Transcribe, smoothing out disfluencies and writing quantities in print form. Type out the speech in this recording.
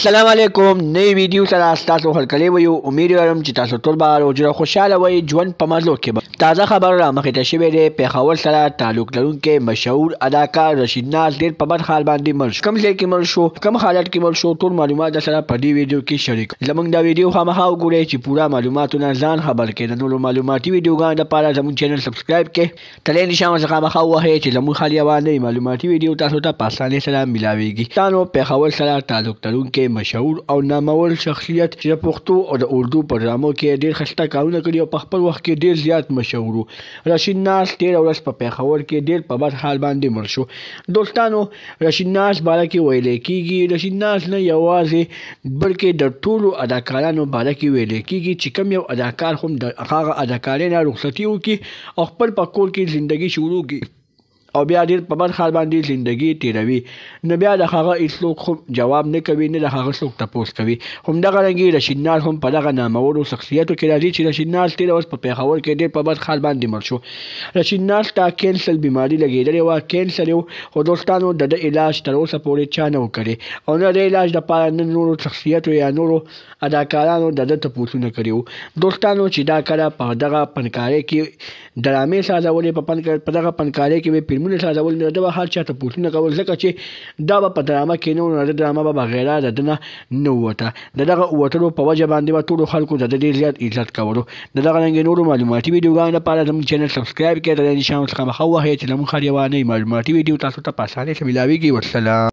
السلام علیکم. نئی ویډیو سره تاسو هرکلی ویو. امید لرم چې تاسو ټول به روزه خوشاله وئ. ژوند په مزو کې به تازه خبر را مخې ته شوې دی. پېښور سره تعلق لرونکی مشهور اداکار رشید ناز ډېر په بد حال باندې مړ شو. کوم ځای کې مړ شو، کوم حالت کې مړ شو، ټول معلومات سره په دې ویډیو کې شریک. زموږ دا ویډیو خامخا وګورئ چې پوره معلوماتونه ځان خبر کړئ. د نورو معلوماتي ویډیوګانو لپاره زموږ چینل سبسکرایب کړئ. تلې نشان څخه خامخا ووهئ چې زموږ خالي اوانه معلوماتي ویډیو تاسو ته په اسانۍ سره ملاويږي. تاسو پېښور سره تعلق لرونکی مشهور او نامور شخصیت چې د پښتو او د اردو په ډرامو کې ډېر ښایسته کارونه کړي او په خپل وخت کې ډېر زیات مشهور و. رشید ناز تېره ورځ په پېښور کې ډېر په بد حال باندې مړ شو. دوستانو، رشید ناز باره کې ویلی کېږي، رشید ناز نه یوازې بلکې د ټولو اداکارانو باره کې ویلی کېږي چې کوم یو اداکار هم د هغه اداکارۍ نه رخصتي وکړي او خپل په کور کې زندګي شروع کړي او بیا ډېر په بد حال باندې زندګي تېروي، نو بیا د هغه هېڅوک هم جواب نه کوي، نه د هغه څوک تپوس کوي. همدغه رنګې رشید ناز هم په دغه نامورو شخصیتو کې راځي چې رشید ناز تېره ورځ په پېښور کې ډېر په بد حال باندې مړ شو. رشید ناز ته کینسر بیماري لګېدلې وه، کینسر یې خو دوستانو د ده علاج تر اوسه پورې چا نه و کړی او نه د علاج دپاره نه نورو شخصیتو یا نورو اداکارانو د ده تپوسونه کړي وو. دوستانو چې دا کله په دغه فنکارۍ کې ډرامې سازولې، په دغه فنکارۍ کې به فلمونه سازول، نه ده به هر چا تپوسونه کول، ځکه چې دا به په ډرامه کې نه و، نو د ډرامه به بغیره د ده نه ووته. د دغه ووتلو په وجه باندې به ټولو خلکو د ده ډېر زیات عزت کولو. د دغه رنګې نورو معلوماتي ویډیوګانو لپاره زموږ چینل سبسکرایب کړئ. د دې نشان څخه مخه ووهئ چې زموږ خالي اوانه معلوماتي ویډیو تاسو ته په اسانۍ سره ملاویږي. والسلام.